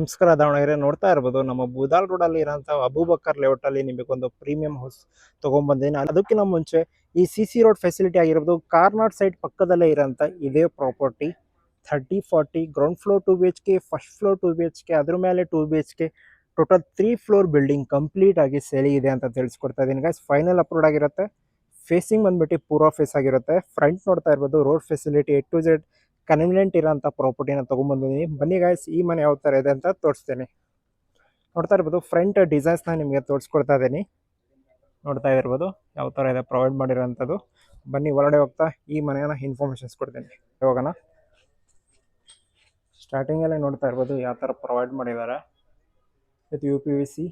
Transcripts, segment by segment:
ನಮಸ್ಕಾರ ದಾವಣಗೆರೆ ನೋಡ್ತಾ ಇರ್ಬೋದು ನಮ್ಮ ಬೂದಾಲ್ ರೋಡ್ ಅಲ್ಲಿ ಇರೋಂಥ ಅಬೂಬಕರ್ ಲೇಔಟ್ ಅಲ್ಲಿ ನಿಮಗೊಂದು ಪ್ರೀಮಿಯಂ ಹೌಸ್ ತಗೊಂಡ್ಬಂದಿನಿ. ಅದಕ್ಕಿಂತ ಮುಂಚೆ ಈ ಸಿ ರೋಡ್ ಫೆಸಿಲಿಟಿ ಆಗಿರ್ಬೋದು ಕಾರ್ನಾಡ್ ಸೈಡ್ ಪಕ್ಕದಲ್ಲೇ ಇರೋಂಥ ಇದೇ property 30-40 ground floor 2 BHK, first floor 2 BHK, ಅದ್ರ ಮೇಲೆ 2 BHK, total 3 floor building complete ಆಗಿ ಸೇಲಿಗಿದೆ ಅಂತ ತಿಳಿಸ್ಕೊಡ್ತಾ ಇದೀನಿ ಗೈಸ್. ಫೈನಲ್ ಅಪ್ರೂವ್ಡ್ ಆಗಿರುತ್ತೆ. ಫೇಸಿಂಗ್ ಬಂದ್ಬಿಟ್ಟು ಪೂರ್ವ ಫೇಸ್ ಆಗಿರುತ್ತೆ. ಫ್ರಂಟ್ ನೋಡ್ತಾ ಇರ್ಬೋದು road facility A to Z convenient ಇರೋಂಥ ಪ್ರಾಪರ್ಟಿನ ತೊಗೊಂಡ್ಬಂದಿದ್ದೀನಿ. ಬನ್ನಿ ಗಾಯ್ಸ್, ಈ ಮನೆ ಯಾವ ಥರ ಇದೆ ಅಂತ ತೋರಿಸ್ತೀನಿ. ನೋಡ್ತಾ ಇರ್ಬೋದು ಫ್ರಂಟ್ ಡಿಸೈನ್ಸ್ನ ನಿಮಗೆ ತೋರಿಸ್ಕೊಡ್ತಾ ಇದ್ದೀನಿ. ನೋಡ್ತಾ ಇರ್ಬೋದು ಯಾವ ಥರ ಇದೆ ಪ್ರೊವೈಡ್ ಮಾಡಿರೋಂಥದ್ದು. ಬನ್ನಿ ಒಳಗಡೆ ಹೋಗ್ತಾ ಈ ಮನೆಯನ್ನ ಇನ್ಫಾರ್ಮೇಷನ್ಸ್ ಕೊಡ್ತೀನಿ. ಹೋಗೋಣ. ಸ್ಟಾರ್ಟಿಂಗಲ್ಲೇ ನೋಡ್ತಾ ಇರ್ಬೋದು ಯಾವ ಥರ ಪ್ರೊವೈಡ್ ಮಾಡಿದ್ದಾರೆ ವಿತ್ UPVC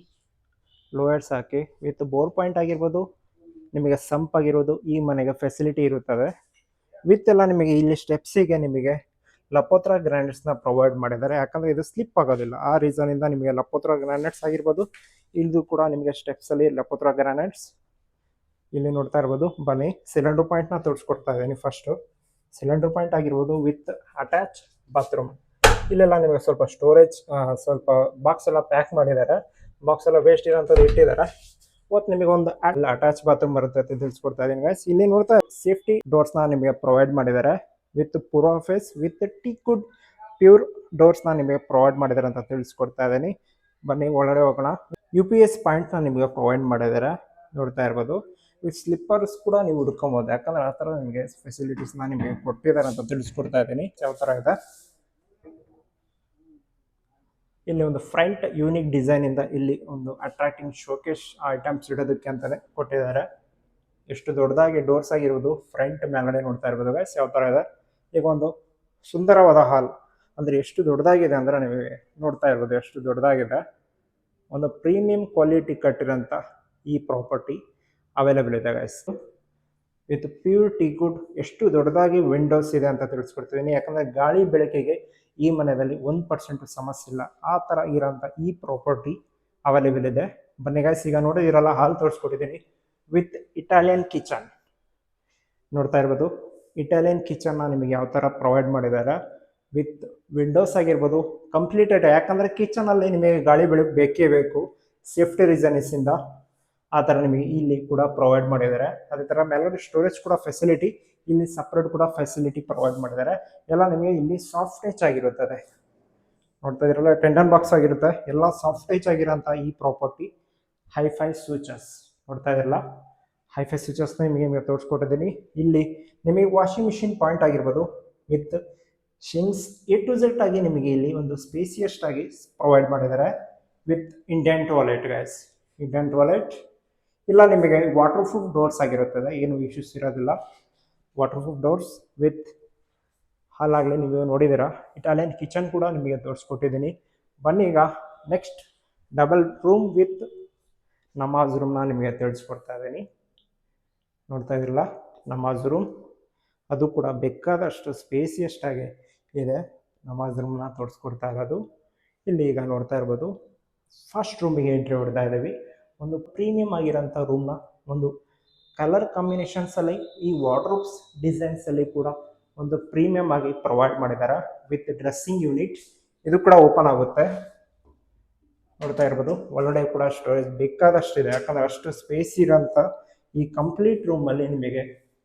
ಲೋಯರ್ಸ್ ಹಾಕಿ ವಿತ್ ಬೋರ್ ಪಾಯಿಂಟ್ ಆಗಿರ್ಬೋದು, ನಿಮಗೆ ಸಂಪ್ ಆಗಿರ್ಬೋದು ಈ ಮನೆಗೆ ಫೆಸಿಲಿಟಿ ಇರುತ್ತದೆ. ವಿತ್ ಎಲ್ಲ ನಿಮಗೆ ಇಲ್ಲಿ ಸ್ಟೆಪ್ಸಿಗೆ ನಿಮಗೆ ಲಪೋತ್ರ ಗ್ರಾನೈಟ್ಸ್ನ ಪ್ರೊವೈಡ್ ಮಾಡಿದ್ದಾರೆ. ಯಾಕಂದರೆ ಇದು ಸ್ಲಿಪ್ ಆಗೋದಿಲ್ಲ. ಆ ರೀಸನಿಂದ ನಿಮಗೆ ಲಪೋತ್ರ ಗ್ರಾನೈಟ್ಸ್ ಆಗಿರ್ಬೋದು, ಇಲ್ಲೂ ಕೂಡ ನಿಮಗೆ ಸ್ಟೆಪ್ಸಲ್ಲಿ ಲಪೋತ್ರ ಗ್ರಾನೈಟ್ಸ್ ಇಲ್ಲಿ ನೋಡ್ತಾ ಇರ್ಬೋದು. ಬನ್ನಿ ಸಿಲಿಂಡರ್ ಪಾಯಿಂಟ್ನ ತೋರಿಸ್ಕೊಡ್ತಾ ಇದ್ದೀನಿ. ಫಸ್ಟು ಸಿಲಿಂಡರ್ ಪಾಯಿಂಟ್ ಆಗಿರ್ಬೋದು ವಿತ್ ಅಟ್ಯಾಚ್ ಬಾತ್ರೂಮ್. ಇಲ್ಲೆಲ್ಲ ನಿಮಗೆ ಸ್ವಲ್ಪ ಸ್ಟೋರೇಜ್, ಸ್ವಲ್ಪ ಬಾಕ್ಸ್ ಎಲ್ಲ ಪ್ಯಾಕ್ ಮಾಡಿದ್ದಾರೆ. ಬಾಕ್ಸ್ ಎಲ್ಲ ವೇಸ್ಟ್ ಇರೋಂಥದ್ದು ಇಟ್ಟಿದ್ದಾರೆ. ಇವತ್ತು ನಿಮಗೆ ಒಂದು ಅಟ್ಯಾಚ್ ಬಾತ್ರೂಮ್ ಬರುತ್ತೆ ಅಂತ ತಿಳಿಸ್ಕೊಡ್ತಾ ಇದ್ದೀನಿ ಗೈಸ್. ಇಲ್ಲಿ ನೋಡ್ತಾ ಸೇಫ್ಟಿ ಡೋರ್ಸ್ನ ನಿಮಗೆ ಪ್ರೊವೈಡ್ ಮಾಡಿದ್ದಾರೆ ವಿತ್ ಪೂರ್ವ ಫೇಸ್ ವಿತ್ ಟೀಕ್ವುಡ್ ಪ್ಯೂರ್ ಡೋರ್ಸ್ನ ನಿಮಗೆ ಪ್ರೊವೈಡ್ ಮಾಡಿದ್ದಾರೆ ಅಂತ ತಿಳಿಸ್ಕೊಡ್ತಾ ಇದ್ದೀನಿ. ಬನ್ನಿ ಒಳಗಡೆ ಹೋಗೋಣ. UPS ಪಾಯಿಂಟ್ನ ನಿಮಗೆ ಪ್ರೊವೈಡ್ ಮಾಡಿದ್ದಾರೆ. ನೋಡ್ತಾ ಇರ್ಬೋದು ವಿತ್ ಸ್ಲಿಪ್ಪರ್ಸ್ ಕೂಡ ನೀವು ಹುಡ್ಕೊಬೋದು. ಯಾಕಂದ್ರೆ ಆ ಥರ ನಿಮಗೆ ಫೆಸಿಲಿಟೀಸ್ನ ನಿಮಗೆ ಕೊಟ್ಟಿದ್ದಾರೆ ಅಂತ ತಿಳಿಸ್ಕೊಡ್ತಾ ಇದ್ದೀನಿ. ಯಾವ ಥರ ಇದೆ ಇಲ್ಲಿ ಒಂದು ಫ್ರಂಟ್ ಯೂನಿಕ್ ಡಿಸೈನ್ ಇಂದ ಇಲ್ಲಿ ಒಂದು ಅಟ್ರಾಕ್ಟಿಂಗ್ ಶೋಕೇಶ್ ಐಟಮ್ಸ್ ಇಡೋದಕ್ಕೆ ಅಂತಾನೆ ಕೊಟ್ಟಿದ್ದಾರೆ. ಎಷ್ಟು ದೊಡ್ಡದಾಗಿ ಡೋರ್ಸ್ ಆಗಿರ್ಬೋದು ಫ್ರಂಟ್ ಮೇಲ್ಗಡೆ ನೋಡ್ತಾ ಇರ್ಬೋದು ಗೈಸ್ ಯಾವ ಥರ ಇದೆ. ಈಗ ಒಂದು ಸುಂದರವಾದ ಹಾಲ್ ಅಂದರೆ ಎಷ್ಟು ದೊಡ್ಡದಾಗಿದೆ ಅಂದರೆ ನೀವು ನೋಡ್ತಾ ಇರ್ಬೋದು ಎಷ್ಟು ದೊಡ್ಡದಾಗಿದೆ. ಒಂದು ಪ್ರೀಮಿಯಂ ಕ್ವಾಲಿಟಿ ಕಟ್ಟಿರೋಂಥ ಈ ಪ್ರಾಪರ್ಟಿ ಅವೈಲೇಬಲ್ ಇದೆ ಗೈಸ್ ವಿತ್ ಪ್ಯೂರ್ ಟೀಕ್ವುಡ್. ಎಷ್ಟು ದೊಡ್ಡದಾಗಿ ವಿಂಡೋಸ್ ಇದೆ ಅಂತ ತಿಳಿಸ್ಕೊಡ್ತಿದ್ದೀನಿ. ಯಾಕಂದರೆ ಗಾಳಿ ಬೆಳಕಿಗೆ ಈ ಮನೆಯಲ್ಲಿ 1% ಸಮಸ್ಯೆ ಇಲ್ಲ. ಆ ಥರ ಇರೋಂಥ ಈ ಪ್ರಾಪರ್ಟಿ ಅವೈಲೇಬಲ್ ಇದೆ. ಬನ್ನಿ ಗೈಸ್, ಈಗ ನೋಡಿದಿರಲ್ಲ ಹಾಲ್ ತೋರಿಸ್ಕೊಟ್ಟಿದ್ದೀನಿ ವಿತ್ ಇಟಾಲಿಯನ್ ಕಿಚನ್. ನೋಡ್ತಾ ಇರ್ಬೋದು ಇಟಾಲಿಯನ್ ಕಿಚನ್ನ ನಿಮಗೆ ಯಾವ ಥರ ಪ್ರೊವೈಡ್ ಮಾಡಿದ್ದಾರೆ ವಿತ್ ವಿಂಡೋಸ್ ಆಗಿರ್ಬೋದು ಕಂಪ್ಲೀಟೆಡ್. ಯಾಕಂದರೆ ಕಿಚನಲ್ಲಿ ನಿಮಗೆ ಗಾಳಿ ಬೆಳಕು ಬೇಕೇ ಬೇಕು ಸೇಫ್ಟಿ ರೀಸನ್ಸಿಂದ. ಆ ಥರ ನಿಮಗೆ ಇಲ್ಲಿ ಕೂಡ ಪ್ರೊವೈಡ್ ಮಾಡಿದ್ದಾರೆ. ಅದೇ ಥರ ಮೇಲ್ಗಡೆ ಸ್ಟೋರೇಜ್ ಕೂಡ ಫೆಸಿಲಿಟಿ ಇಲ್ಲಿ ಸಪ್ರೇಟ್ ಕೂಡ ಫೆಸಿಲಿಟಿ ಪ್ರೊವೈಡ್ ಮಾಡಿದ್ದಾರೆ. ಎಲ್ಲ ನಿಮಗೆ ಇಲ್ಲಿ ಸಾಫ್ಟ್ ಟಚ್ ಆಗಿರುತ್ತದೆ. ನೋಡ್ತಾ ಇದ್ರಲ್ಲ ಟೆಂಡನ್ ಬಾಕ್ಸ್ ಆಗಿರುತ್ತೆ. ಎಲ್ಲ ಸಾಫ್ಟ್ ಟಚ್ ಆಗಿರೋಂಥ ಈ ಪ್ರಾಪರ್ಟಿ ಹೈಫೈ ಸ್ವಿಚಸ್ ನೋಡ್ತಾ ಇದ್ರಲ್ಲ ಹೈಫೈ ಸ್ವಿಚಸ್ನ ನಿಮಗೆ ತೋರಿಸ್ಕೊಟ್ಟಿದ್ದೀನಿ. ಇಲ್ಲಿ ನಿಮಗೆ ವಾಷಿಂಗ್ ಮಿಷಿನ್ ಪಾಯಿಂಟ್ ಆಗಿರ್ಬೋದು ವಿತ್ ಶಿಂಗ್ಸ್ A to Z ಆಗಿ ನಿಮಗೆ ಇಲ್ಲಿ ಒಂದು ಸ್ಪೇಸಿಯಸ್ಟ್ ಆಗಿ ಪ್ರೊವೈಡ್ ಮಾಡಿದ್ದಾರೆ with Indian toilet guys. Indian toilet ಇಲ್ಲ ನಿಮಗೆ ವಾಟರ್ ಪ್ರೂಫ್ ಡೋರ್ಸ್ ಆಗಿರುತ್ತದೆ. ಏನು ಇಶ್ಯೂಸ್ ಇರೋದಿಲ್ಲ. ವಾಟರ್ ಪ್ರೂಫ್ ಡೋರ್ಸ್ ವಿತ್ ಹಾಲಾಗಲಿ ನೀವು ನೋಡಿದ್ದೀರಾ. ಇಟಾಲಿಯನ್ ಕಿಚನ್ ಕೂಡ ನಿಮಗೆ ತೋರಿಸ್ಕೊಟ್ಟಿದ್ದೀನಿ. ಬನ್ನಿ ಈಗ ನೆಕ್ಸ್ಟ್ ಡಬಲ್ ರೂಮ್ ವಿತ್ ನಮಾಜ್ ರೂಮ್ನ ನಿಮಗೆ ತಿಳಿಸ್ಕೊಡ್ತಾ ಇದ್ದೀನಿ. ನೋಡ್ತಾ ಇದ್ರಲ್ಲ ನಮಾಜ್ ರೂಮ್, ಅದು ಕೂಡ ಬೇಕಾದಷ್ಟು ಸ್ಪೇಸಿಯಸ್ಟ್ ಆಗಿ ಇದೆ. ನಮಾಜ್ ರೂಮ್ನ ತೋರಿಸ್ಕೊಡ್ತಾ ಇರೋದು ಇಲ್ಲಿ. ಈಗ ನೋಡ್ತಾ ಇರ್ಬೋದು ಫಸ್ಟ್ ರೂಮಿಗೆ ಎಂಟ್ರಿ ಹೊಡ್ತಾ ಇದ್ದೀವಿ. ಒಂದು ಪ್ರೀಮಿಯಂ ಆಗಿರೋಂಥ ರೂಮ್ನ ಒಂದು ಕಲರ್ ಕಾಂಬಿನೇಷನ್ಸಲ್ಲಿ ಈ ವಾರ್ಡ್ರೋಬ್ಸ್ ಡಿಸೈನ್ಸಲ್ಲಿ ಕೂಡ ಒಂದು ಪ್ರೀಮಿಯಂ ಆಗಿ ಪ್ರೊವೈಡ್ ಮಾಡಿದ್ದಾರೆ ವಿತ್ ಡ್ರೆಸ್ಸಿಂಗ್ ಯೂನಿಟ್. ಇದು ಕೂಡ ಓಪನ್ ಆಗುತ್ತೆ. ನೋಡ್ತಾ ಇರ್ಬೋದು ಒಳಗಡೆ ಕೂಡ ಸ್ಟೋರೇಜ್ ಬೇಕಾದಷ್ಟಿದೆ. ಯಾಕಂದರೆ ಅಷ್ಟು ಸ್ಪೇಸ್ ಇರೋಂಥ ಈ ಕಂಪ್ಲೀಟ್ ರೂಮಲ್ಲಿ ನಿಮಗೆ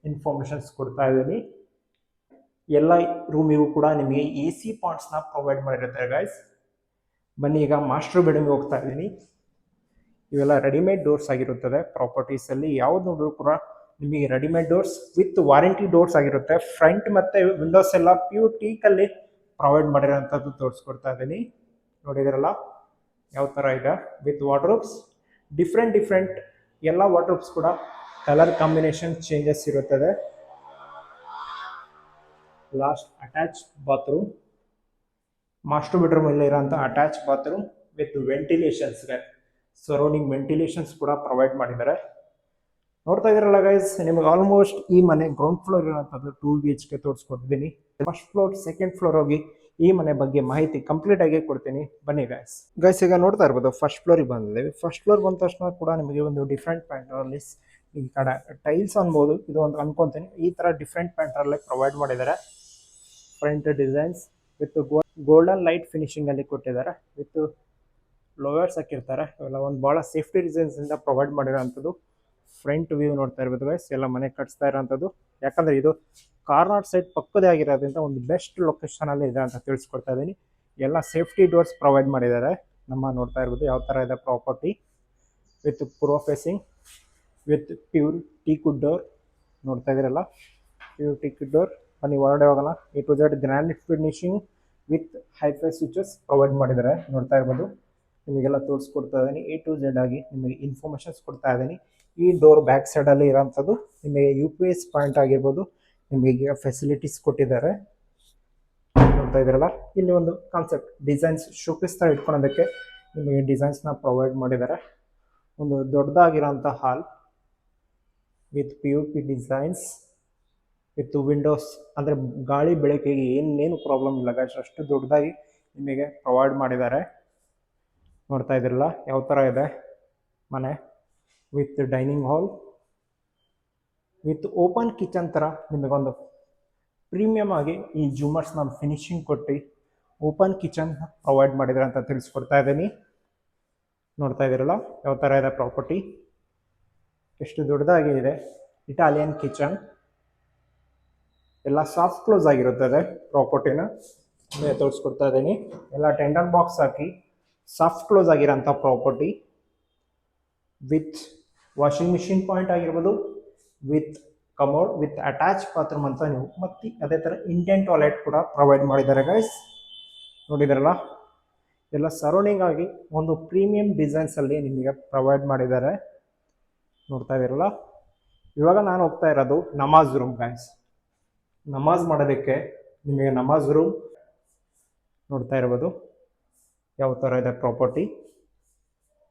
ಇನ್ಫಾರ್ಮೇಷನ್ಸ್ ಕೊಡ್ತಾ ಇದ್ದೀನಿ. ಎಲ್ಲ ರೂಮಿಗೂ ಕೂಡ ನಿಮಗೆ AC ಪಾಯಿಂಟ್ಸ್ನ ಪ್ರೊವೈಡ್ ಮಾಡಿರ್ತಾರೆ ಗೈಸ್. ಬನ್ನಿ ಈಗ ಮಾಸ್ಟರ್ ಬೆಡ್ರೂಮ್ಗೆ ಹೋಗ್ತಾ ಇದ್ದೀನಿ. ಇವೆಲ್ಲ ರೆಡಿಮೇಡ್ ಡೋರ್ಸ್ ಆಗಿರುತ್ತದೆ. ಪ್ರಾಪರ್ಟೀಸಲ್ಲಿ ಯಾವ್ದು ನೋಡಿದ್ರು ಕೂಡ ನಿಮಗೆ readymade doors with warranty doors ಆಗಿರುತ್ತೆ. ಫ್ರಂಟ್ ಮತ್ತು ವಿಂಡೋಸ್ ಎಲ್ಲ ಪ್ಯೂರ್ ಟೀಕಲ್ಲಿ ಪ್ರೊವೈಡ್ ಮಾಡಿರೋಂಥದ್ದು ತೋರಿಸ್ಕೊಡ್ತಾ ಇದ್ದೀನಿ. ನೋಡಿದಿರಲ್ಲ ಯಾವ ಥರ ಇದೆ ವಿತ್ ವಾರ್ಡ್ರೋಬ್ಸ್ ಡಿಫ್ರೆಂಟ್ ಎಲ್ಲ ವಾರ್ಡ್ರೋಬ್ಸ್ ಕೂಡ ಕಲರ್ ಕಾಂಬಿನೇಷನ್ ಚೇಂಜಸ್ ಇರುತ್ತದೆ. Last attach bathroom, master bedroom ಅಲ್ಲಿ ಇರೋಂಥ ಅಟ್ಯಾಚ್ ಬಾತ್ರೂಮ್ ವಿತ್ ವೆಂಟಿಲೇಷನ್ಸ್ಗೆ ಸರೌಂಡಿಂಗ್ ವೆಂಟಿಲೇಷನ್ಸ್ ಕೂಡ ಪ್ರೊವೈಡ್ ಮಾಡಿದ್ದಾರೆ. ನೋಡ್ತಾ ಇದ್ದೀರಲ್ಲ ಗೈಸ್, ನಿಮಗೆ ಆಲ್ಮೋಸ್ಟ್ ಈ ಮನೆ ಗ್ರೌಂಡ್ ಫ್ಲೋರ್ ಇರೋಂಥದ್ದು 2 BHK ತೋರಿಸ್ಕೊಟ್ಟಿದ್ದೀನಿ. ಫಸ್ಟ್ ಫ್ಲೋರ್ ಸೆಕೆಂಡ್ ಫ್ಲೋರ್ ಹೋಗಿ ಈ ಮನೆ ಬಗ್ಗೆ ಮಾಹಿತಿ ಕಂಪ್ಲೀಟ್ ಆಗಿ ಕೊಡ್ತೀನಿ. ಬನ್ನಿ ಗೈಸ್ ಈಗ ನೋಡ್ತಾ ಇರ್ಬೋದು ಫಸ್ಟ್ ಫ್ಲೋರಿಗೆ ಬಂದಿದ್ದೀವಿ. ಫಸ್ಟ್ ಫ್ಲೋರ್ ಬಂದ ತಕ್ಷಣ ಕೂಡ ನಿಮಗೆ ಒಂದು ಡಿಫ್ರೆಂಟ್ ಪ್ಯಾಟರ್ನಲ್ಲಿ ಈ ಕಡೆ ಟೈಲ್ಸ್ ಅನ್ಬೋದು, ಇದು ಒಂದು ಅನ್ಕೊಂತೀನಿ. ಈ ಥರ ಡಿಫ್ರೆಂಟ್ ಪ್ಯಾಟರ್ನಲ್ಲೇ ಪ್ರೊವೈಡ್ ಮಾಡಿದ್ದಾರೆ. Front designs with golden light finishing ಅಲ್ಲಿ ಕೊಟ್ಟಿದ್ದಾರೆ. ವಿತ್ ಲೋವರ್ಸ್ ಹಾಕಿರ್ತಾರೆ. ಇವೆಲ್ಲ ಒಂದು ಭಾಳ ಸೇಫ್ಟಿ ರೀಸನ್ಸ್ ಇಂದ ಪ್ರೊವೈಡ್ ಮಾಡಿರೋಂಥದ್ದು. ಫ್ರಂಟ್ ವ್ಯೂ ನೋಡ್ತಾ ಇರ್ಬೋದು ಗೈಸ್, ಎಲ್ಲ ಮನೆ ಕಟ್ಸ್ತಾ ಇರೋಂಥದ್ದು. ಯಾಕಂದ್ರೆ ಇದು ಕಾರ್ನರ್ ಸೈಡ್ ಪಕ್ಕದೇ ಆಗಿರೋದ್ರಿಂದ ಒಂದು ಬೆಸ್ಟ್ ಲೊಕೇಶನ್ ಅಲ್ಲಿ ಇದೆ ಅಂತ ತಿಳಿಸ್ಕೊಡ್ತಾ ಇದ್ದೀನಿ. ಎಲ್ಲ ಸೇಫ್ಟಿ ಡೋರ್ಸ್ ಪ್ರೊವೈಡ್ ಮಾಡಿದ್ದಾರೆ. ನಮ್ಮ ನೋಡ್ತಾ ಇರ್ಬೋದು ಯಾವ ಥರ ಇದೆ ಪ್ರಾಪರ್ಟಿ. ವಿತ್ ಪೂರ್ವ facing with pure teakwood door ನೋಡ್ತಾ ಇದ್ದೀರಲ್ಲ, ಪ್ಯೂರ್ ಟೀಕ್ವುಡ್ ಡೋರ್. ಬನ್ನಿ ಹೊರಗಡೆ ಹೋಗೋಣ. A to Z granite finishing with hi-fi switches provide ಮಾಡಿದ್ದಾರೆ. ನೋಡ್ತಾ ಇರ್ಬೋದು, ನಿಮಗೆಲ್ಲ ತೋರಿಸ್ಕೊಡ್ತಾ ಇದ್ದೀನಿ. A to Z ಆಗಿ ನಿಮಗೆ ಇನ್ಫಾರ್ಮೇಷನ್ಸ್ ಕೊಡ್ತಾ ಇದ್ದೀನಿ. ಈ ಡೋರ್ ಬ್ಯಾಕ್ ಸೈಡಲ್ಲಿ ಇರೋಂಥದ್ದು ನಿಮಗೆ UPS ಪಾಯಿಂಟ್ ಆಗಿರ್ಬೋದು, ನಿಮಗೆ ಫೆಸಿಲಿಟೀಸ್ ಕೊಟ್ಟಿದ್ದಾರೆ. ನೋಡ್ತಾ ಇದ್ದೀರಲ್ಲ, ಇಲ್ಲಿ ಒಂದು ಕಾನ್ಸೆಪ್ಟ್ ಡಿಸೈನ್ಸ್ ಶೋಕೇಸ್ ಥರ ಇಟ್ಕೊಳ್ಳೋದಕ್ಕೆ ನಿಮಗೆ ಡಿಸೈನ್ಸ್ನ ಪ್ರೊವೈಡ್ ಮಾಡಿದ್ದಾರೆ. ಒಂದು ದೊಡ್ಡದಾಗಿರೋಂಥ hall with POP designs with windows, ಅಂದರೆ ಗಾಳಿ ಬೆಳಕಿಗೆ ಏನೇನು ಪ್ರಾಬ್ಲಮ್ ಇಲ್ಲ ಗಾಯ್ಸ್, ಅಷ್ಟು ದೊಡ್ಡದಾಗಿ ನಿಮಗೆ ಪ್ರೊವೈಡ್ ಮಾಡಿದ್ದಾರೆ. ನೋಡ್ತಾ ಇದ್ದೀರಲ್ಲ ಯಾವ ಥರ ಇದೆ ಮನೆ. With dining hall with open kitchen ಥರ ನಿಮಗೊಂದು ಪ್ರೀಮಿಯಮ್ ಆಗಿ ಈ ಜೂಮರ್ಸ್ನ ಫಿನಿಶಿಂಗ್ ಕೊಟ್ಟು ಓಪನ್ ಕಿಚನ್ ಪ್ರೊವೈಡ್ ಮಾಡಿದ್ದಾರೆ ಅಂತ ತಿಳಿಸ್ಕೊಡ್ತಾ ಇದ್ದೀನಿ. ನೋಡ್ತಾ ಇದ್ದೀರಲ್ಲ ಯಾವ ಥರ ಇದೆ ಪ್ರಾಪರ್ಟಿ, ಎಷ್ಟು ದೊಡ್ಡದಾಗಿ ಇದೆ. ಇಟಾಲಿಯನ್ ಕಿಚನ್, ಎಲ್ಲ ಸಾಫ್ಟ್ ಕ್ಲೋಸ್ ಆಗಿರುತ್ತದೆ ಪ್ರಾಪರ್ಟಿನ ತೋರಿಸ್ಕೊಡ್ತಾ ಇದ್ದೀನಿ. ಎಲ್ಲ ಟೆಂಡರ್ ಬಾಕ್ಸ್ ಹಾಕಿ ಸಾಫ್ಟ್ ಕ್ಲೋಸ್ ಆಗಿರೋಂಥ property with washing machine point ಆಗಿರ್ಬೋದು, with commode, with attach bathroom ಅಂತ ನೀವು ಮತ್ತು ಅದೇ ಥರ ಇಂಡಿಯನ್ ಟಾಯ್ಲೆಟ್ ಕೂಡ ಪ್ರೊವೈಡ್ ಮಾಡಿದ್ದಾರೆ ಗೈಸ್. ನೋಡಿದಾರಲ್ಲ, ಎಲ್ಲ ಸರೌಂಡಿಂಗ್ ಆಗಿ ಒಂದು ಪ್ರೀಮಿಯಂ ಡಿಸೈನ್ಸಲ್ಲಿ ನಿಮಗೆ ಪ್ರೊವೈಡ್ ಮಾಡಿದ್ದಾರೆ. ನೋಡ್ತಾ ಇದ್ದೀರಲ್ಲ, ಇವಾಗ ನಾನು ಹೋಗ್ತಾ ಇರೋದು ನಮಾಜ್ ರೂಮ್ ಗೈಸ್. ನಮಾಜ್ ಮಾಡೋದಕ್ಕೆ ನಿಮಗೆ ನಮಾಜ್ ರೂಮ್ ನೋಡ್ತಾ ಇರ್ಬೋದು ಯಾವ ಥರ ಇದೆ ಪ್ರಾಪರ್ಟಿ.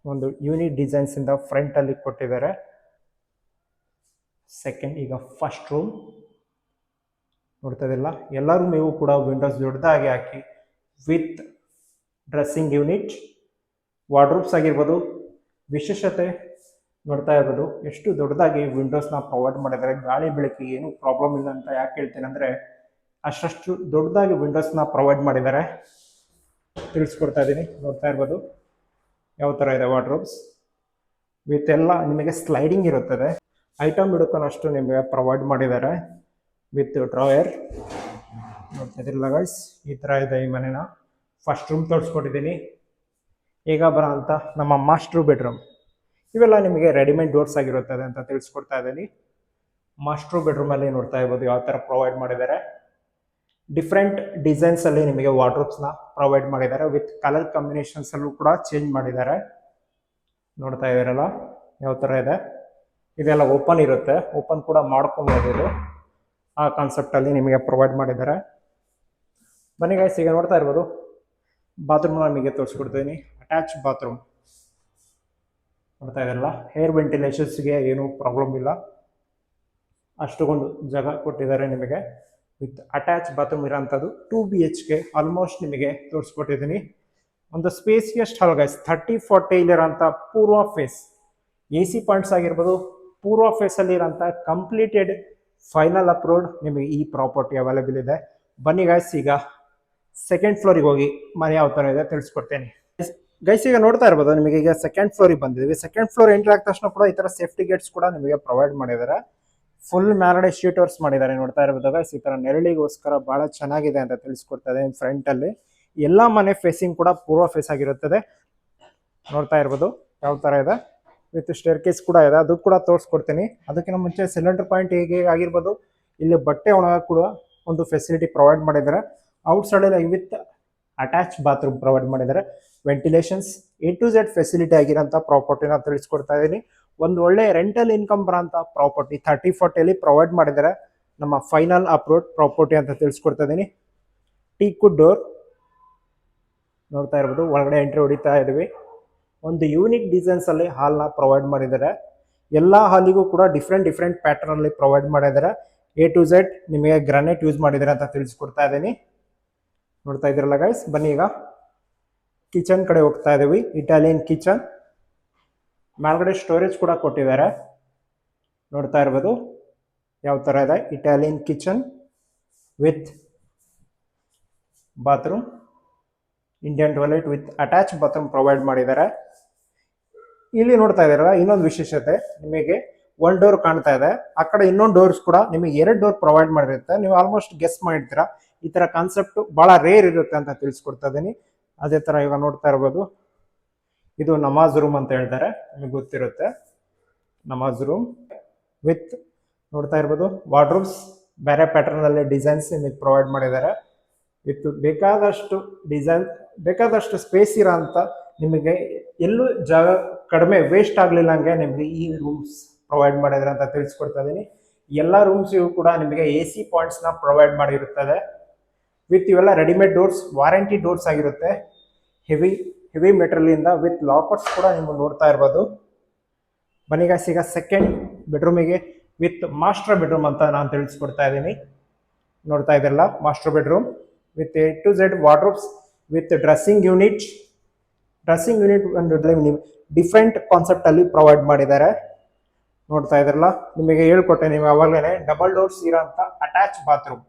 ಒಂದು ಯೂನಿಕ್ ಡಿಸೈನ್ಸಿಂದ ಫ್ರಂಟಲ್ಲಿ ಕೊಟ್ಟಿದ್ದಾರೆ. ಸೆಕೆಂಡ್, ಈಗ ಫಸ್ಟ್ ರೂಮ್ ನೋಡ್ತಾ ಇದ್ದಿಲ್ಲ, ಎಲ್ಲ ರೂಮಿಗೂ ಕೂಡ ವಿಂಡೋಸ್ ದೊಡ್ಡದಾಗಿ ಹಾಕಿ ವಿತ್ ಡ್ರೆಸ್ಸಿಂಗ್ ಯೂನಿಟ್, ವಾರ್ಡ್ರೂಬ್ಸ್ ಆಗಿರ್ಬೋದು. ವಿಶೇಷತೆ ನೋಡ್ತಾ ಇರ್ಬೋದು ಎಷ್ಟು ದೊಡ್ಡದಾಗಿ ವಿಂಡೋಸ್ನ ಪ್ರೊವೈಡ್ ಮಾಡಿದ್ದಾರೆ. ಗಾಳಿ ಬೆಳಕಿಗೆ ಏನು ಪ್ರಾಬ್ಲಮ್ ಇಲ್ಲ ಅಂತ ಯಾಕೆ ಹೇಳ್ತೀನಿ ಅಂದರೆ ಅಷ್ಟು ದೊಡ್ಡದಾಗಿ ವಿಂಡೋಸ್ನ ಪ್ರೊವೈಡ್ ಮಾಡಿದ್ದಾರೆ, ತಿಳಿಸ್ಕೊಡ್ತಾ ಇದ್ದೀನಿ. ನೋಡ್ತಾ ಇರ್ಬೋದು ಯಾವ ಥರ ಇದೆ ವಾರ್ಡ್ರೂಬ್ಸ್ ವಿತ್ ಎಲ್ಲ ನಿಮಗೆ ಸ್ಲೈಡಿಂಗ್ ಇರುತ್ತದೆ. ಐಟಮ್ ಹಿಡ್ಕೊಳಷ್ಟು ನಿಮಗೆ ಪ್ರೊವೈಡ್ ಮಾಡಿದ್ದಾರೆ ವಿತ್ ಡ್ರಾಯರ್. ನೋಡ್ತಾ ಇದ್ದಿರಲ್ಲ ಗೈಸ್, ಈ ಥರ ಇದೆ ಈ ಮನೆನ. ಫಸ್ಟ್ ರೂಮ್ ತೋರಿಸ್ಕೊಟ್ಟಿದ್ದೀನಿ. ಈಗ ಬರೋ ಅಂತ ನಮ್ಮ ಮಾಸ್ಟರ್ ಬೆಡ್ರೂಮ್, ಇವೆಲ್ಲ ನಿಮಗೆ ರೆಡಿಮೇಡ್ ಡೋರ್ಸ್ ಆಗಿರುತ್ತದೆ ಅಂತ ತಿಳಿಸ್ಕೊಡ್ತಾ ಇದ್ದೀನಿ. ಮಾಸ್ಟರ್ ಬೆಡ್ರೂಮಲ್ಲಿ ನೋಡ್ತಾ ಇರ್ಬೋದು ಯಾವ ಥರ ಪ್ರೊವೈಡ್ ಮಾಡಿದ್ದಾರೆ. ಡಿಫ್ರೆಂಟ್ ಡಿಸೈನ್ಸಲ್ಲಿ ನಿಮಗೆ ವಾರ್ಡ್ರೋಬ್ಸ್ನ ಪ್ರೊವೈಡ್ ಮಾಡಿದ್ದಾರೆ. ವಿತ್ ಕಲರ್ ಕಾಂಬಿನೇಷನ್ಸಲ್ಲೂ ಕೂಡ ಚೇಂಜ್ ಮಾಡಿದ್ದಾರೆ. ನೋಡ್ತಾ ಇದ್ದೀರಲ್ಲ ಯಾವ ಥರ ಇದೆ. ಇದೆಲ್ಲ ಓಪನ್ ಇರುತ್ತೆ, ಓಪನ್ ಕೂಡ ಮಾಡ್ಕೊಬೋದು. ಇದು ಆ ಕಾನ್ಸೆಪ್ಟಲ್ಲಿ ನಿಮಗೆ ಪ್ರೊವೈಡ್ ಮಾಡಿದ್ದಾರೆ. ಬನ್ನಿ ಗೈಸ್, ಈಗ ನೋಡ್ತಾ ಇರ್ಬೋದು ಬಾತ್ರೂಮ್ನ ನಿಮಗೆ ತೋರಿಸ್ಕೊಡ್ತೀನಿ. ಅಟ್ಯಾಚ್ ಬಾತ್ರೂಮ್ ನೋಡ್ತಾ ಇದ್ದಾರಲ್ಲ, ಏರ್ ವೆಂಟಿಲೇಷನ್ಸ್ಗೆ ಏನೂ ಪ್ರಾಬ್ಲಮ್ ಇಲ್ಲ, ಅಷ್ಟೊಂದು ಜಾಗ ಕೊಟ್ಟಿದ್ದಾರೆ ನಿಮಗೆ. ವಿತ್ ಅಟ್ಯಾಚ್ ಬಾತ್ರೂಮ್ ಇರೋಂಥದ್ದು 2 BHK ಆಲ್ಮೋಸ್ಟ್ ನಿಮಗೆ ತೋರಿಸ್ಕೊಟ್ಟಿದ್ದೀನಿ. ಒಂದು ಸ್ಪೇಸಿಯಸ್ಟ್ ಹಾಲ್ ಗೈಸ್, 30-40 ಇಲ್ಲಿರೋಂಥ ಪೂರ್ವ ಫೇಸ್ AC ಪಾಯಿಂಟ್ಸ್ ಆಗಿರ್ಬೋದು. ಪೂರ್ವ ಫೇಸಲ್ಲಿ ಇರೋಂಥ ಕಂಪ್ಲೀಟೆಡ್ ಫೈನಲ್ ಅಪ್ರೋಡ್ ನಿಮಗೆ ಈ ಪ್ರಾಪರ್ಟಿ ಅವೈಲೇಬಲ್ ಇದೆ. ಬನ್ನಿ ಗೈಸ್, ಈಗ ಸೆಕೆಂಡ್ ಫ್ಲೋರಿಗೆ ಹೋಗಿ ಮನೆ ಯಾವ ಥರ ಇದೆ ತಿಳಿಸ್ಕೊಡ್ತೇನೆ. ಗೈಸ್ ಈಗ ನೋಡ್ತಾ ಇರ್ಬೋದು, ನಿಮಗೆ ಈಗ ಸೆಕೆಂಡ್ ಫ್ಲೋರಿಗೆ ಬಂದಿದ್ದೀವಿ. ಸೆಕೆಂಡ್ ಫ್ಲೋರ್ ಎಂಟ್ರಿ ಆದ ತಕ್ಷಣ ಕೂಡ ಈ ಥರ ಸೇಫ್ಟಿ ಗೇಟ್ಸ್ ಕೂಡ ನಿಮಗೆ ಪ್ರೊವೈಡ್ ಮಾಡಿದ್ದಾರೆ. ಫುಲ್ ಮ್ಯಾರಡೆ ಶೀಟ್ ವರ್ಕ್ಸ್ ಮಾಡಿದ್ದಾರೆ. ನೋಡ್ತಾ ಇರ್ಬೋದು ಗೈಸ್, ಈ ಥರ ನೆರಳಿಗೋಸ್ಕರ ಭಾಳ ಚೆನ್ನಾಗಿದೆ ಅಂತ ತಿಳಿಸ್ಕೊಡ್ತಾ ಇದೆ. ಫ್ರಂಟಲ್ಲಿ ಎಲ್ಲ ಮನೆ ಫೇಸಿಂಗ್ ಕೂಡ ಪೂರ್ವ ಫೇಸ್ ಆಗಿರುತ್ತದೆ. ನೋಡ್ತಾ ಇರ್ಬೋದು ಯಾವ ಥರ ಇದೆ. ವಿತ್ ಸ್ಟೇರ್ ಕೇಸ್ ಕೂಡ ಇದೆ, ಅದು ಕೂಡ ತೋರಿಸ್ಕೊಡ್ತೀನಿ. ಅದಕ್ಕಿಂತ ಮುಂಚೆ ಸಿಲಿಂಡರ್ ಪಾಯಿಂಟ್ ಹೇಗೆ ಆಗಿರ್ಬೋದು, ಇಲ್ಲಿ ಬಟ್ಟೆ ಒಣಗ ಕೂಡ ಒಂದು ಫೆಸಿಲಿಟಿ ಪ್ರೊವೈಡ್ ಮಾಡಿದ್ದಾರೆ. ಔಟ್ ಸೈಡಲ್ಲಿ ವಿತ್ ಅಟ್ಯಾಚ್ ಬಾತ್ರೂಮ್ ಪ್ರೊವೈಡ್ ಮಾಡಿದ್ದಾರೆ. Ventilations A to Z facility ಆಗಿರೋಂಥ ಪ್ರಾಪರ್ಟಿನ ತಿಳಿಸ್ಕೊಡ್ತಾ ಇದ್ದೀನಿ. ಒಂದು ಒಳ್ಳೆ ರೆಂಟಲ್ ಇನ್ಕಮ್ ಬರೋಂಥ ಪ್ರಾಪರ್ಟಿ 30-40 ಪ್ರೊವೈಡ್ ಮಾಡಿದ್ದಾರೆ. ನಮ್ಮ ಫೈನಲ್ ಅಪ್ರೋಡ್ ಪ್ರಾಪರ್ಟಿ ಅಂತ ತಿಳಿಸ್ಕೊಡ್ತಾ ಇದ್ದೀನಿ. ಟೀಕ್ವುಡ್ ಡೋರ್ ನೋಡ್ತಾ ಇರ್ಬೋದು, ಒಳಗಡೆ ಎಂಟ್ರಿ ಹೊಡಿತಾ ಇದ್ದೀವಿ. ಒಂದು ಯೂನಿಕ್ ಡಿಸೈನ್ಸಲ್ಲಿ ಹಾಲ್ನ ಪ್ರೊವೈಡ್ ಮಾಡಿದ್ದಾರೆ. ಎಲ್ಲ ಹಾಲಿಗೂ ಕೂಡ ಡಿಫ್ರೆಂಟ್ ಪ್ಯಾಟರ್ನಲ್ಲಿ ಪ್ರೊವೈಡ್ ಮಾಡಿದ್ದಾರೆ. A to Z ನಿಮಗೆ ಗ್ರಾನೈಟ್ ಯೂಸ್ ಮಾಡಿದ್ದಾರೆ ಅಂತ ತಿಳಿಸ್ಕೊಡ್ತಾ ಇದ್ದೀನಿ. ನೋಡ್ತಾ ಇದ್ದೀರಲ್ಲ ಗೈಸ್, ಬನ್ನಿ ಈಗ ಕಿಚನ್ ಕಡೆ ಹೋಗ್ತಾ ಇದ್ದೀವಿ. ಇಟಾಲಿಯನ್ ಕಿಚನ್, ಮೇಲ್ಗಡೆ ಸ್ಟೋರೇಜ್ ಕೂಡ ಕೊಟ್ಟಿದ್ದಾರೆ. ನೋಡ್ತಾ ಇರ್ಬೋದು ಯಾವ ಥರ ಇದೆ Italian kitchen with bathroom, Indian toilet with attach bathroom provide ಮಾಡಿದ್ದಾರೆ. ಇಲ್ಲಿ ನೋಡ್ತಾ ಇದ್ದೀರಲ್ಲ ಇನ್ನೊಂದು ವಿಶೇಷತೆ, ನಿಮಗೆ ಒಂದು ಡೋರ್ ಕಾಣ್ತಾ ಇದೆ, ಆ ಕಡೆ ಇನ್ನೊಂದು ಡೋರ್ಸ್ ಕೂಡ ನಿಮಗೆ 2 ಡೋರ್ ಪ್ರೊವೈಡ್ ಮಾಡಿರುತ್ತೆ. ನೀವು ಆಲ್ಮೋಸ್ಟ್ ಗೆಸ್ ಮಾಡಿರ್ತೀರಾ, ಈ ತರ ಕಾನ್ಸೆಪ್ಟ್ ಬಹಳ ರೇರ್ ಇರುತ್ತೆ ಅಂತ ತಿಳಿಸ್ಕೊಡ್ತಾ ಇದೀನಿ. ಅದೇ ತರ ಈಗ ನೋಡ್ತಾ ಇರ್ಬೋದು, ಇದು ನಮಾಜ್ ರೂಮ್ ಅಂತ ಹೇಳ್ತಾರೆ, ನಿಮಗೆ ಗೊತ್ತಿರುತ್ತೆ. ನಮಾಜ್ ರೂಮ್ ವಿತ್ ನೋಡ್ತಾ ಇರ್ಬೋದು ವಾರ್ಡ್ರೋಬ್ಸ್, ಬೇರೆ ಪ್ಯಾಟರ್ನ್ ಅಲ್ಲಿ ಡಿಸೈನ್ಸ್ ನಿಮಗೆ ಪ್ರೊವೈಡ್ ಮಾಡಿದ್ದಾರೆ. ವಿತ್ ಬೇಕಾದಷ್ಟು ಸ್ಪೇಸ್ ಇರೋ ಅಂತ, ನಿಮಗೆ ಎಲ್ಲೂ ಜಾಗ ಕಡಿಮೆ ವೇಸ್ಟ್ ಆಗ್ಲಿಲ್ಲ ಹಂಗೆ ನಿಮಗೆ ಈ ರೂಮ್ಸ್ ಪ್ರೊವೈಡ್ ಮಾಡಿದ್ರೆ ಅಂತ ತಿಳಿಸ್ಕೊಡ್ತಾ ಇದೀನಿ. ಎಲ್ಲ ರೂಮ್ಸ್ಗೂ ಕೂಡ ನಿಮಗೆ AC ಪಾಯಿಂಟ್ಸ್ ನ ಪ್ರೊವೈಡ್ ಮಾಡಿರುತ್ತದೆ. ವಿತ್ ಇವೆಲ್ಲ ರೆಡಿಮೇಡ್ ಡೋರ್ಸ್, ವಾರಂಟಿ ಡೋರ್ಸ್ ಆಗಿರುತ್ತೆ. ಹೆವಿ ಮೆಟೀರಿಯಲ್ ಇಂದ ವಿತ್ ಲಾಕರ್ಸ್ ಕೂಡ ನೀವು ನೋಡ್ತಾ ಇರ್ಬೋದು. ಬನ್ನಿ ಗಾಯ್ಸ್, ಈಗ ಸೆಕೆಂಡ್ ಬೆಡ್ರೂಮಿಗೆ ವಿತ್ ಮಾಸ್ಟರ್ ಬೆಡ್ರೂಮ್ ಅಂತ ನಾನು ತಿಳಿಸ್ಕೊಡ್ತಾ ಇದ್ದೀನಿ. ನೋಡ್ತಾ ಇದ್ರಲ್ಲ, master bedroom with A to Z wardrobes with dressing unit ಒಂದು ಡಿಫ್ರೆಂಟ್ ಕಾನ್ಸೆಪ್ಟ್ ಅಲ್ಲಿ ಪ್ರೊವೈಡ್ ಮಾಡಿದ್ದಾರೆ. ನೋಡ್ತಾ ಇದ್ರಲ್ಲ, ನಿಮಗೆ ಹೇಳ್ಕೊಟ್ಟೆ ನೀವು ಅವಾಗಲೇ, ಡಬಲ್ ಡೋರ್ಸ್ ಇರೋಂಥ ಅಟ್ಯಾಚ್ ಬಾತ್ರೂಮ್,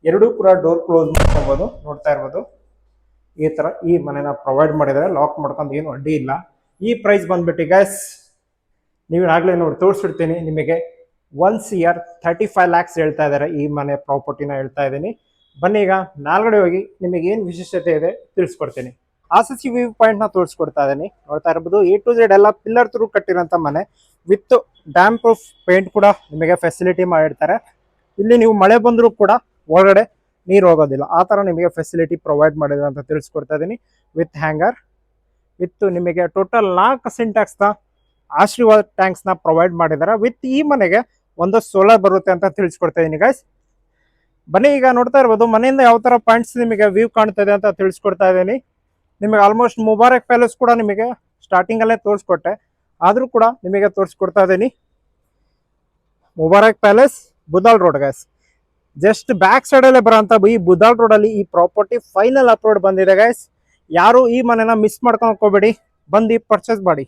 ಎರಡೂ ಕೂಡ ಡೋರ್ ಕ್ಲೋಸ್ ಮಾಡ್ಕೊಬೋದು. ನೋಡ್ತಾ ಇರ್ಬೋದು, ಈ ತರ ಈ ಮನೆನ ಪ್ರೊವೈಡ್ ಮಾಡಿದ್ದಾರೆ. ಲಾಕ್ ಮಾಡ್ಕೊಂಡು ಏನು ಅಡ್ಡಿ ಇಲ್ಲ. ಈ ಪ್ರೈಸ್ ಬಂದ್ಬಿಟ್ಟು ಗೈಸ್, ನೀವು ಆಗ್ಲೇ ನೋಡಿ ತೋರಿಸ್ಬಿಡ್ತೀನಿ ನಿಮಗೆ. 1 CR 35 lakhs ಹೇಳ್ತಾ ಇದ್ದಾರೆ ಈ ಮನೆ ಪ್ರಾಪರ್ಟಿನ ಹೇಳ್ತಾ ಇದ್ದೀನಿ. ಬನ್ನಿ ಈಗ ನಾಲ್ಗಡೆ ಹೋಗಿ ನಿಮಗೆ ಏನು ವಿಶೇಷತೆ ಇದೆ ತಿಳಿಸ್ಕೊಡ್ತೀನಿ. RCC ವ್ಯೂ ಪಾಯಿಂಟ್ ನ ತೋರಿಸ್ಕೊಡ್ತಾ ಇದ್ದೀನಿ. ನೋಡ್ತಾ ಇರ್ಬೋದು, A to Z ಎಲ್ಲ ಪಿಲ್ಲರ್ ಥ್ರೂ ಕಟ್ಟಿರೋಂಥ ಮನೆ ವಿತ್ ಡ್ಯಾಮ್ ಪ್ರೂಫ್ ಪೇಂಟ್ ಕೂಡ ನಿಮಗೆ ಫೆಸಿಲಿಟಿ ಮಾಡಿರ್ತಾರೆ. ಇಲ್ಲಿ ನೀವು ಮಳೆ ಬಂದರೂ ಕೂಡ ಒಳಗಡೆ ನೀರು ಹೋಗೋದಿಲ್ಲ, ಆ ಥರ ನಿಮಗೆ ಫೆಸಿಲಿಟಿ ಪ್ರೊವೈಡ್ ಮಾಡಿದ್ರೆ ಅಂತ ತಿಳಿಸ್ಕೊಡ್ತಾ ಇದ್ದೀನಿ. ವಿತ್ ಹ್ಯಾಂಗರ್, ವಿತ್ ನಿಮಗೆ ಟೋಟಲ್ 4 ಸಿಂಟ್ಯಾಕ್ಸ್ನ ಆಶೀರ್ವಾದ್ ಟ್ಯಾಂಕ್ಸ್ನ ಪ್ರೊವೈಡ್ ಮಾಡಿದ್ದಾರೆ. ವಿತ್ ಈ ಮನೆಗೆ ಒಂದು ಸೋಲಾರ್ ಬರುತ್ತೆ ಅಂತ ತಿಳಿಸ್ಕೊಡ್ತಾ ಇದ್ದೀನಿ ಗೈಸ್. ಬನ್ನಿ ಈಗ ನೋಡ್ತಾ ಇರ್ಬೋದು, ಮನೆಯಿಂದ ಯಾವ ಥರ ಪಾಯಿಂಟ್ಸ್ ನಿಮಗೆ ವ್ಯೂ ಕಾಣ್ತಾ ಇದೆ ಅಂತ ತಿಳಿಸ್ಕೊಡ್ತಾ ಇದ್ದೀನಿ. ನಿಮಗೆ ಆಲ್ಮೋಸ್ಟ್ ಮುಬಾರಕ್ ಪ್ಯಾಲೇಸ್ ಕೂಡ ನಿಮಗೆ ಸ್ಟಾರ್ಟಿಂಗಲ್ಲೇ ತೋರಿಸ್ಕೊಟ್ಟೆ, ಆದರೂ ಕೂಡ ನಿಮಗೆ ತೋರಿಸ್ಕೊಡ್ತಾ ಇದ್ದೀನಿ. Mubarak palace, Budal road guys. Just back ಸೈಡಲ್ಲೇ ಬರೋಂಥ ಈ ಬುದಾಲ್ ರೋಡಲ್ಲಿ ಈ ಪ್ರಾಪರ್ಟಿ ಫೈನಲ್ ಅಪ್ಲೋಡ್ ಬಂದಿದೆ ಗೈಸ್. ಯಾರು ಈ ಮನೆನ ಮಿಸ್ ಮಾಡ್ಕೊಂಡು ಹೋಗ್ಬೇಡಿ, ಬಂದು ಪರ್ಚೇಸ್ ಮಾಡಿ.